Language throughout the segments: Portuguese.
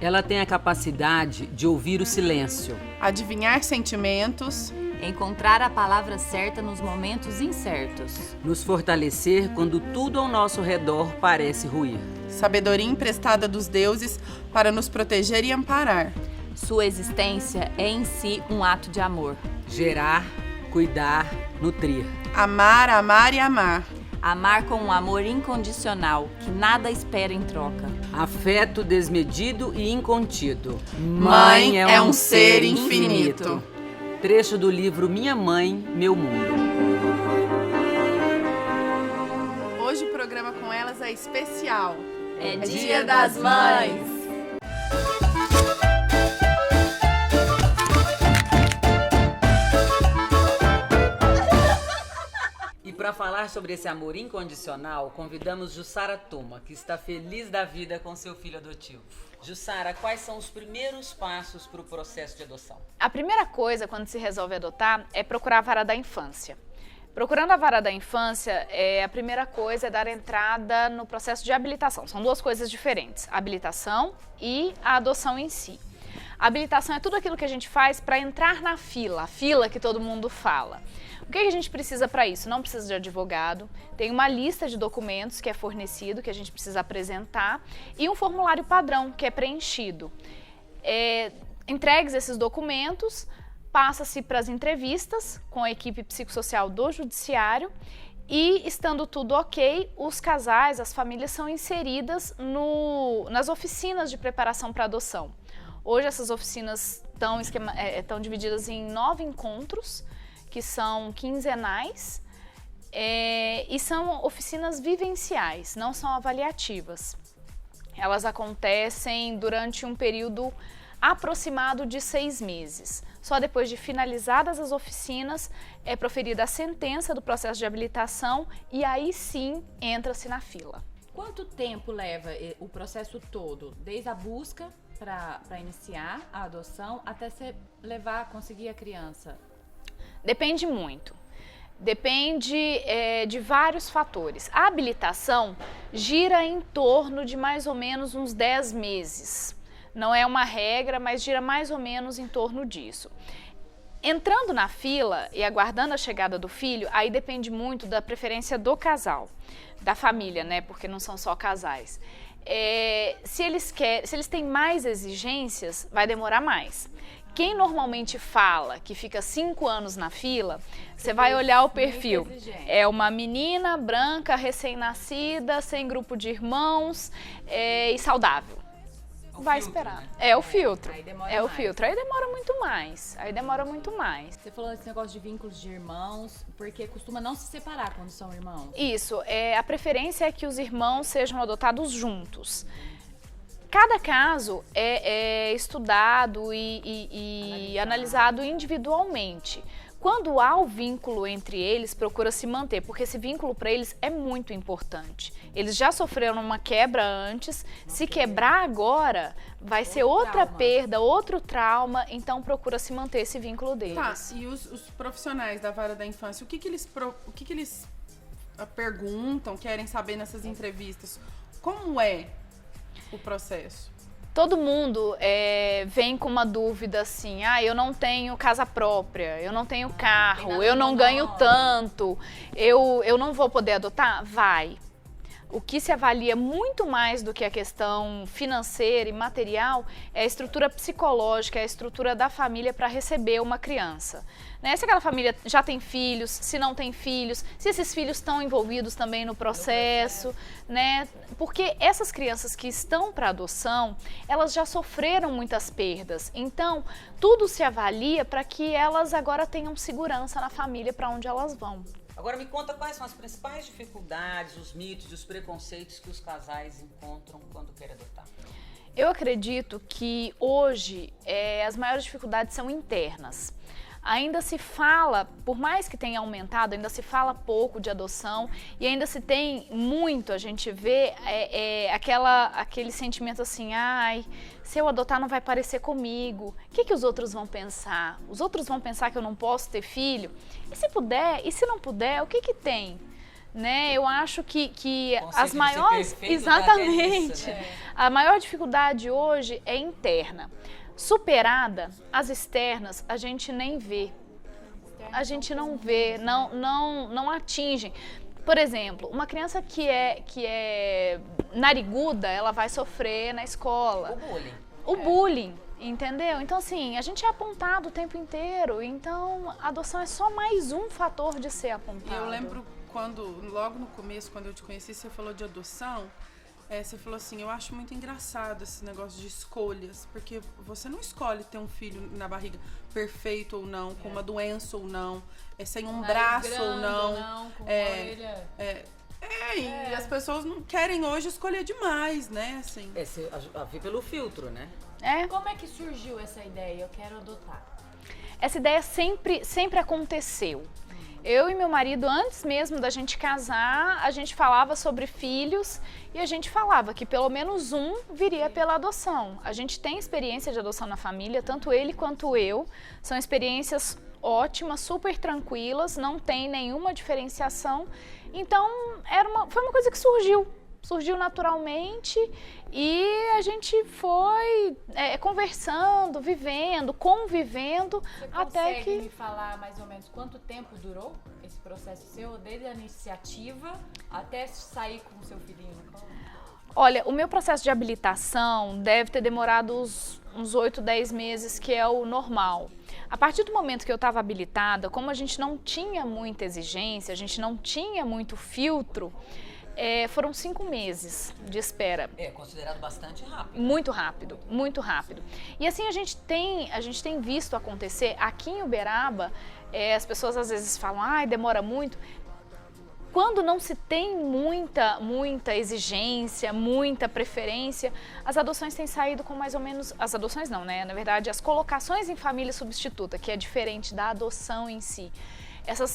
Ela tem a capacidade de ouvir o silêncio, adivinhar sentimentos, encontrar a palavra certa nos momentos incertos, nos fortalecer quando tudo ao nosso redor parece ruir. sabedoria emprestada dos deuses para nos proteger e amparar. Sua existência é em si um ato de amor. Gerar, cuidar, nutrir. Amar, amar e amar. Amar com um amor incondicional, que nada espera em troca. Afeto desmedido e incontido. Mãe é um ser infinito. Trecho do livro Minha Mãe, Meu Mundo. Hoje o programa com elas é especial. É Dia das Mães! E para falar sobre esse amor incondicional, convidamos Jussara Tuma, que está feliz da vida com seu filho adotivo. Jussara, quais são os primeiros passos para o processo de adoção? A primeira coisa, quando se resolve adotar, é procurar a vara da infância. Procurando a vara da infância, a primeira coisa é dar entrada no processo de habilitação. São duas coisas diferentes, a habilitação e a adoção em si. A habilitação é tudo aquilo que a gente faz para entrar na fila, a fila que todo mundo fala. O que a gente precisa para isso? Não precisa de advogado, tem uma lista de documentos que é fornecido, que a gente precisa apresentar, e um formulário padrão que é preenchido. Entregues esses documentos, passa-se para as entrevistas com a equipe psicossocial do judiciário e, estando tudo ok, os casais, as famílias são inseridas nas oficinas de preparação para adoção. Hoje essas oficinas estão divididas em 9 encontros, que são quinzenais, e são oficinas vivenciais, não são avaliativas. Elas acontecem durante um período aproximado de 6 meses. Só depois de finalizadas as oficinas é proferida a sentença do processo de habilitação e aí sim entra-se na fila. Quanto tempo leva o processo todo, desde a busca para iniciar a adoção até você conseguir a criança? Depende muito. Depende de vários fatores. A habilitação gira em torno de mais ou menos uns 10 meses. Não é uma regra, mas gira mais ou menos em torno disso. Entrando na fila e aguardando a chegada do filho, aí depende muito da preferência do casal, da família, né? Porque não são só casais. Se eles têm mais exigências, vai demorar mais. Quem normalmente fala que fica 5 anos na fila, você vai olhar o perfil. É uma menina branca, recém-nascida, sem grupo de irmãos e saudável. Vai esperar. Né? É o filtro. Aí demora o mais. filtro. Aí demora muito mais. Você falou desse negócio de vínculos de irmãos, porque costuma não se separar quando são irmãos. Isso. A preferência é que os irmãos sejam adotados juntos. Cada caso é estudado e analisado individualmente. Quando há o vínculo entre eles, procura se manter, porque esse vínculo para eles é muito importante. Eles já sofreram uma quebra antes, se quebrar agora, vai ser outra perda, outro trauma, então procura se manter esse vínculo deles. Tá, e os profissionais da vara da infância, o que eles perguntam, querem saber nessas entrevistas? Como é o processo? Todo mundo vem com uma dúvida assim, eu não tenho casa própria, eu não tenho carro, eu não ganho tanto, eu não vou poder adotar? Vai. O que se avalia muito mais do que a questão financeira e material é a estrutura psicológica, é a estrutura da família para receber uma criança. Né? Se aquela família já tem filhos, se não tem filhos, se esses filhos estão envolvidos também no processo, né? Porque essas crianças que estão para adoção, elas já sofreram muitas perdas. Então, tudo se avalia para que elas agora tenham segurança na família para onde elas vão. Agora me conta quais são as principais dificuldades, os mitos e os preconceitos que os casais encontram quando querem adotar. Eu acredito que hoje as maiores dificuldades são internas. Ainda se fala, por mais que tenha aumentado, ainda se fala pouco de adoção e ainda se tem muito, a gente vê aquele sentimento assim, se eu adotar não vai parecer comigo, o que os outros vão pensar? Os outros vão pensar que eu não posso ter filho? E se puder? E se não puder, o que tem? né? Eu acho que Conceito as de ser maiores... perfeito Exatamente. dá até nisso, né? A maior dificuldade hoje é interna. Superada, as externas, a gente nem vê. A gente não vê, não atingem. Por exemplo, uma criança que é nariguda, ela vai sofrer na escola. O bullying, entendeu? Então, assim, a gente é apontado o tempo inteiro. Então, a adoção é só mais um fator de ser apontado. E eu lembro logo no começo, quando eu te conheci, você falou de adoção. Você falou assim, eu acho muito engraçado esse negócio de escolhas, porque você não escolhe ter um filho na barriga perfeito ou não, com uma doença ou não, sem um braço ou não. Com orelha. E as pessoas não querem hoje escolher demais, né? Assim. Você vê pelo filtro, né? Como é que surgiu essa ideia? Eu quero adotar. Essa ideia sempre aconteceu. Eu e meu marido, antes mesmo da gente casar, a gente falava sobre filhos e a gente falava que pelo menos um viria pela adoção. A gente tem experiência de adoção na família, tanto ele quanto eu. São experiências ótimas, super tranquilas, não tem nenhuma diferenciação. Então, foi uma coisa que surgiu naturalmente e a gente foi conversando, vivendo, convivendo, até que... Você consegue me falar mais ou menos quanto tempo durou esse processo seu, desde a iniciativa até sair com o seu filhinho no colo? Olha, o meu processo de habilitação deve ter demorado uns 8, 10 meses, que é o normal. A partir do momento que eu estava habilitada, como a gente não tinha muita exigência, a gente não tinha muito filtro, foram 5 meses de espera. É considerado bastante rápido. Muito rápido, muito rápido. E assim a gente tem visto acontecer aqui em Uberaba, as pessoas às vezes falam, demora muito. Quando não se tem muita exigência, muita preferência, as adoções têm saído com mais ou menos... As adoções não, né? Na verdade, as colocações em família substituta, que é diferente da adoção em si.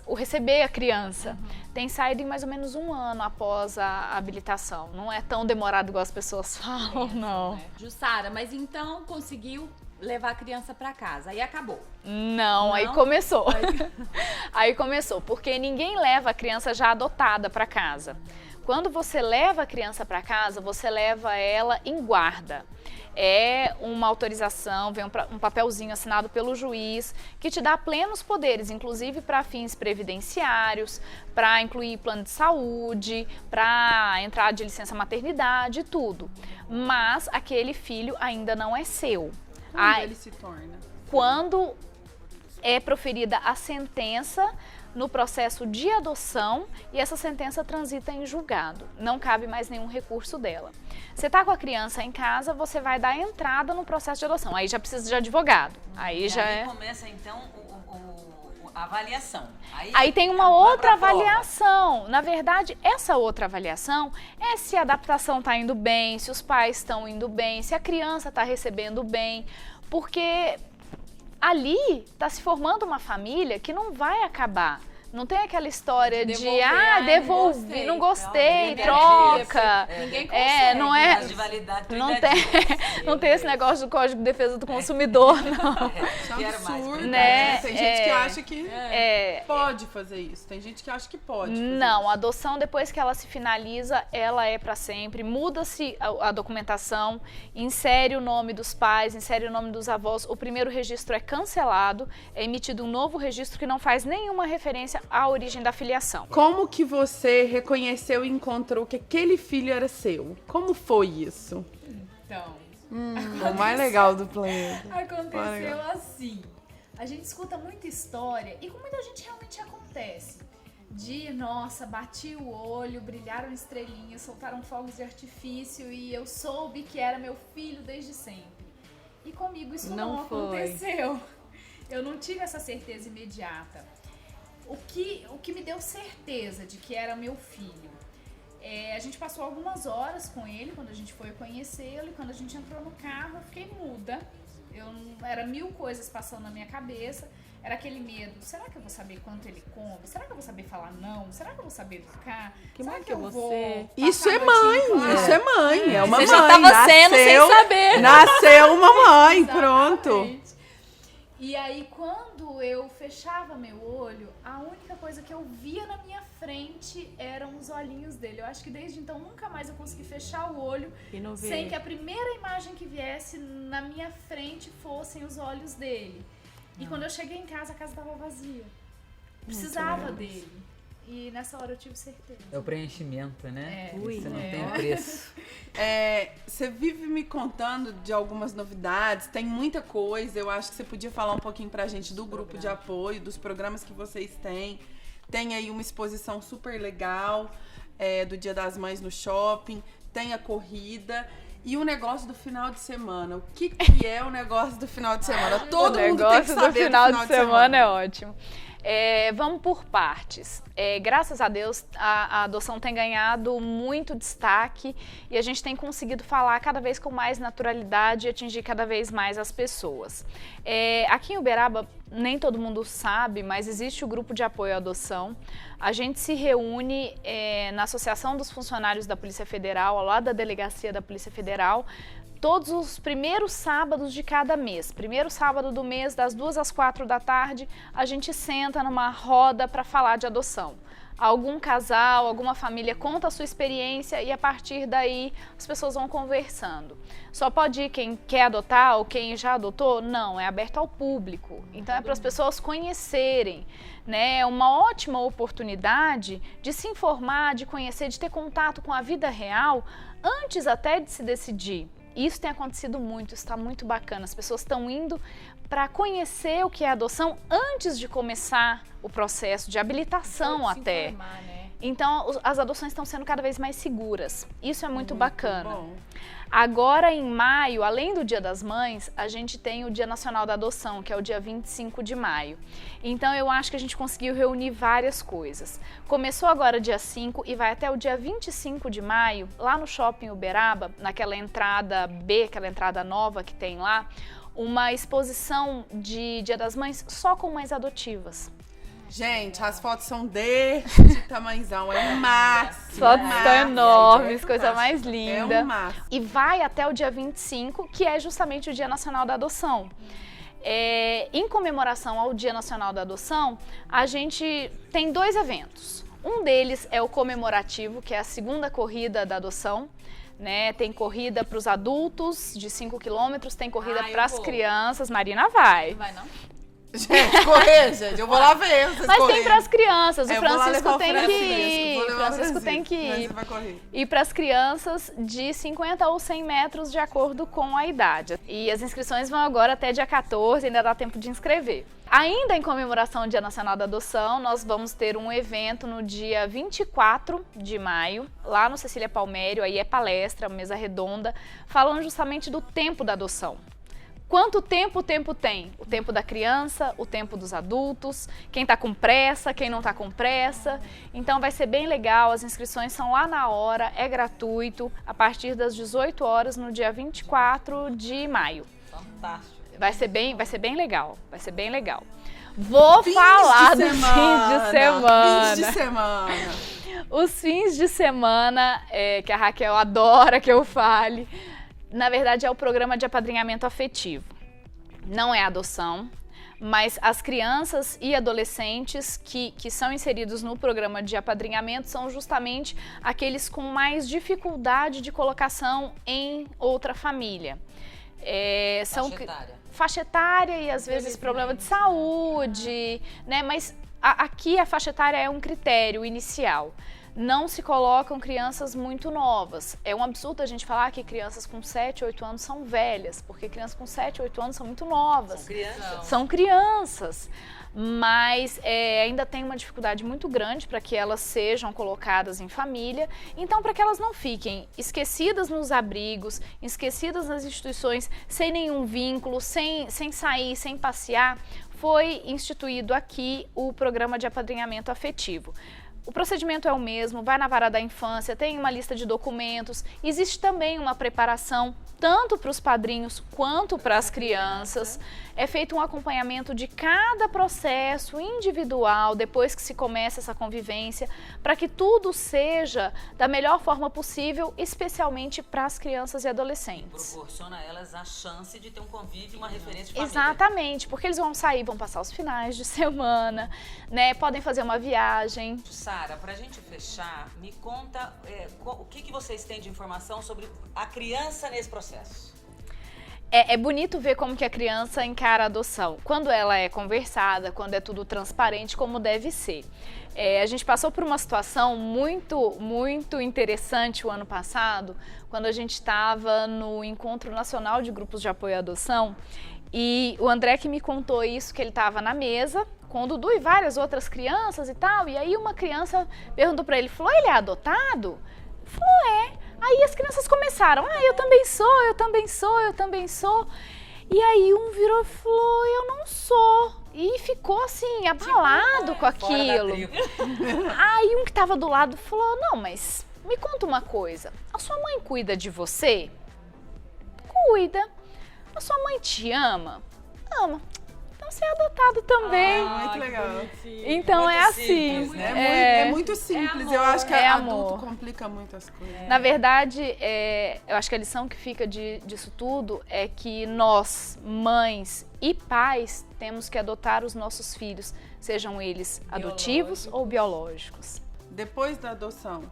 O receber a criança tem saído em mais ou menos 1 ano após a habilitação. Não é tão demorado igual as pessoas falam, não. Jussara, mas então conseguiu levar a criança para casa, aí acabou. Não, aí começou. Aí começou, porque ninguém leva a criança já adotada para casa. Quando você leva a criança para casa, você leva ela em guarda. É uma autorização, vem um papelzinho assinado pelo juiz que te dá plenos poderes, inclusive para fins previdenciários, para incluir plano de saúde, para entrada de licença maternidade, tudo. Mas aquele filho ainda não é seu. Quando ele se torna? Quando é proferida a sentença no processo de adoção e essa sentença transita em julgado. Não cabe mais nenhum recurso dela. Você está com a criança em casa, você vai dar entrada no processo de adoção. Aí já precisa de advogado. Aí começa então a avaliação. Aí tem uma outra avaliação. Na verdade, essa outra avaliação é se a adaptação está indo bem, se os pais estão indo bem, se a criança está recebendo bem, porque ali está se formando uma família que não vai acabar. Não tem aquela história de devolver, não gostei, troca. Ninguém consegue. Não é. De validade, não tem esse negócio do Código de Defesa do Consumidor, não. Isso é um absurdo, né? Tem gente que acha que pode fazer isso. Tem gente que acha que pode fazer Não, a adoção, depois que ela se finaliza, ela é para sempre. Muda-se a documentação, insere o nome dos pais, insere o nome dos avós. O primeiro registro é cancelado, é emitido um novo registro que não faz nenhuma referência à origem da filiação. Como que você reconheceu e encontrou que aquele filho era seu? Como foi isso? Então, O mais legal do planeta. aconteceu assim. A gente escuta muita história e com muita gente realmente acontece. Nossa, bati o olho, brilharam estrelinhas, soltaram fogos de artifício e eu soube que era meu filho desde sempre. E comigo isso não aconteceu. Eu não tive essa certeza imediata. O que me deu certeza de que era meu filho? A gente passou algumas horas com ele quando a gente foi conhecê-lo e quando a gente entrou no carro eu fiquei muda. Era 1000 coisas passando na minha cabeça. Era aquele medo, será que eu vou saber quanto ele come? Será que eu vou saber falar não? Será que eu vou saber educar? Será que eu vou... Isso é mãe, isso é mãe, é uma mãe. Você já tava sendo sem saber. Nasceu uma mãe, pronto. Exatamente. E aí, quando eu fechava meu olho, a única coisa que eu via na minha frente eram os olhinhos dele. Eu acho que desde então nunca mais eu consegui fechar o olho E não vê. sem que a primeira imagem que viesse na minha frente fossem os olhos dele. E quando eu cheguei em casa, a casa estava vazia. Precisava dele. E nessa hora eu tive certeza. É o preenchimento, né? É. Ui, Isso não é. tem preço. Você vive me contando de algumas novidades, tem muita coisa. Eu acho que você podia falar um pouquinho pra gente do grupo de apoio, dos programas que vocês têm. Tem aí uma exposição super legal do Dia das Mães no shopping, tem a corrida. E o negócio do final de semana. O que é o negócio do final de semana? Todo mundo tem que saber do final de semana é é ótimo. Vamos por partes. Graças a Deus, a adoção tem ganhado muito destaque e a gente tem conseguido falar cada vez com mais naturalidade e atingir cada vez mais as pessoas. Aqui em Uberaba, nem todo mundo sabe, mas existe o grupo de apoio à adoção. A gente se reúne na Associação dos Funcionários da Polícia Federal, ao lado da Delegacia da Polícia Federal, todos os primeiros sábados de cada mês. Primeiro sábado do mês, das 2 às 4 da tarde, a gente senta numa roda para falar de adoção. Algum casal, alguma família conta a sua experiência e a partir daí as pessoas vão conversando. Só pode ir quem quer adotar ou quem já adotou? Não, é aberto ao público. Então é para as pessoas conhecerem, né? É uma ótima oportunidade de se informar, de conhecer, de ter contato com a vida real antes até de se decidir. Isso tem acontecido muito, está muito bacana. As pessoas estão indo para conhecer o que é adoção antes de começar o processo de habilitação até. Informar, né? Então, as adoções estão sendo cada vez mais seguras. Isso é muito bacana. Bom. Agora, em maio, além do Dia das Mães, a gente tem o Dia Nacional da Adoção, que é o dia 25 de maio. Então, eu acho que a gente conseguiu reunir várias coisas. Começou agora dia 5 e vai até o dia 25 de maio, lá no Shopping Uberaba, naquela entrada B, aquela entrada nova que tem lá, uma exposição de Dia das Mães só com mães adotivas. Gente, as fotos são desse tamanhozão, é o máximo. As fotos estão enormes, é coisa o mais máximo, linda. É o máximo. E vai até o dia 25, que é justamente o Dia Nacional da Adoção. Em comemoração ao Dia Nacional da Adoção, a gente tem 2 eventos. Um deles é o comemorativo, que é a segunda corrida da adoção. Né? Tem corrida para os adultos de 5 quilômetros, tem corrida para as crianças. Marina vai. Não vai, não? Gente, correr, gente. Eu vou lá ver vocês Mas correr. tem para as crianças, o Eu vou lá levar Francisco o tem que ir. Vou levar O Francisco tem que Francisco, ir. você vai correr. E para as crianças de 50 ou 100 metros de acordo com a idade. E as inscrições vão agora até dia 14, ainda dá tempo de inscrever. Ainda em comemoração ao Dia Nacional da Adoção, nós vamos ter um evento no dia 24 de maio, lá no Cecília Palmério, aí é palestra, mesa redonda, falando justamente do tempo da adoção. Quanto tempo o tempo tem? O tempo da criança, o tempo dos adultos, quem tá com pressa, quem não tá com pressa. Então vai ser bem legal, as inscrições são lá na hora, é gratuito, a partir das 18 horas no dia 24 de maio. Fantástico. Vai ser bem legal, vai ser bem legal. Vou falar dos fins de semana. Fins de semana. Os fins de semana, que a Raquel adora que eu fale, na verdade é o programa de apadrinhamento afetivo. Não é adoção, mas as crianças e adolescentes que são inseridos no programa de apadrinhamento são justamente aqueles com mais dificuldade de colocação em outra família. São faixa etária e às vezes problema de saúde, né? Mas aqui a faixa etária é um critério inicial. Não se colocam crianças muito novas. É um absurdo a gente falar que crianças com 7, 8 anos são velhas, porque crianças com 7, 8 anos são muito novas. São crianças. São crianças. Mas ainda tem uma dificuldade muito grande para que elas sejam colocadas em família. Então, para que elas não fiquem esquecidas nos abrigos, esquecidas nas instituições, sem nenhum vínculo, sem sair, sem passear, foi instituído aqui o programa de apadrinhamento afetivo. O procedimento é o mesmo, vai na vara da infância, tem uma lista de documentos, existe também uma preparação tanto para os padrinhos quanto para as crianças. É feito um acompanhamento de cada processo individual depois que se começa essa convivência, para que tudo seja da melhor forma possível, especialmente para as crianças e adolescentes. Proporciona a elas a chance de ter um convívio, uma referência de família. Exatamente, porque eles vão sair, vão passar os finais de semana, né? Podem fazer uma viagem. Sara, pra gente fechar, me conta o que vocês têm de informação sobre a criança nesse processo. É bonito ver como que a criança encara a adoção, quando ela é conversada, quando é tudo transparente, como deve ser. A gente passou por uma situação muito interessante o ano passado, quando a gente estava no Encontro Nacional de Grupos de Apoio à Adoção, e o André que me contou isso, que ele estava na mesa com o Dudu e várias outras crianças e tal, e aí uma criança perguntou para ele, falou, ele é adotado? Ele falou, é. Aí as crianças começaram, eu também sou, eu também sou, eu também sou. E aí um virou e falou, eu não sou. E ficou assim, abalado com aquilo. Aí um que estava do lado falou, não, mas me conta uma coisa, a sua mãe cuida de você? Cuida. A sua mãe te ama? Ama. Então você é adotado também. Muito legal. Então Muito é assim. simples, né? É muito simples. Eu amor, acho que é adulto amor. complica muitas coisas. Na verdade, eu acho que a lição que fica disso tudo é que nós, mães e pais, temos que adotar os nossos filhos, sejam eles adotivos ou biológicos. Depois da adoção,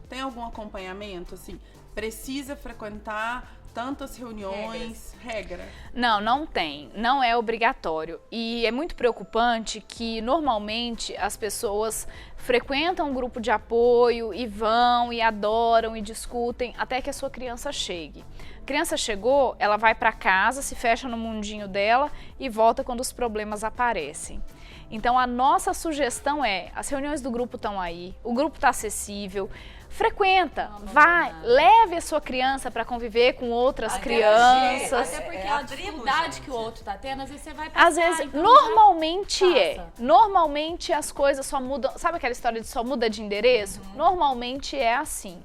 tem algum acompanhamento? Assim, precisa frequentar tantas reuniões, regra? Não tem, não é obrigatório. E é muito preocupante que normalmente as pessoas frequentam um grupo de apoio e vão e adoram e discutem até que a sua criança chegue. A criança chegou, ela vai para casa, se fecha no mundinho dela e volta quando os problemas aparecem. Então a nossa sugestão as reuniões do grupo estão aí, o grupo está acessível, frequenta, vai, leve a sua criança para conviver com outras crianças. Até porque É a a tribo, dificuldade gente. que o outro tá tendo, às vezes você vai passar. Às vezes, então normalmente passa. Normalmente as coisas só mudam, sabe aquela história de só muda de endereço? Normalmente é assim.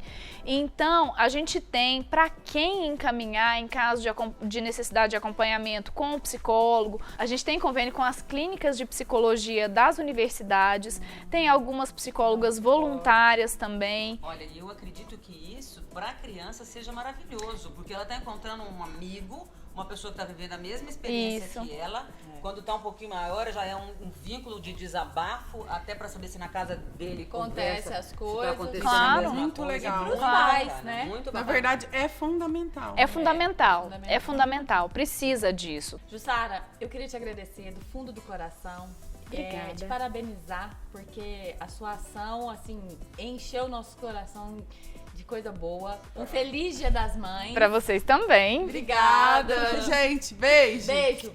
Então, a gente tem para quem encaminhar em caso de necessidade de acompanhamento com o psicólogo. A gente tem convênio com as clínicas de psicologia das universidades, tem algumas psicólogas voluntárias também. Olha, e eu acredito que isso, para a criança, seja maravilhoso, porque ela está encontrando um amigo, uma pessoa que está vivendo a mesma experiência Isso. que ela. Quando está um pouquinho maior, já é um vínculo de desabafo, até para saber se na casa dele Acontece conversa, as se tá coisas. acontecendo Claro. a mesma Muito coisa. legal. Muito Pais, bacana, né? Muito Na bacana. verdade, é fundamental. É fundamental, fundamental. é fundamental, precisa disso. Jussara, eu queria te agradecer do fundo do coração. Obrigada. Te parabenizar, porque a sua ação, assim, encheu o nosso coração de coisa boa. Um feliz Dia das Mães. Para vocês também. Obrigada. Gente, beijo. Beijo.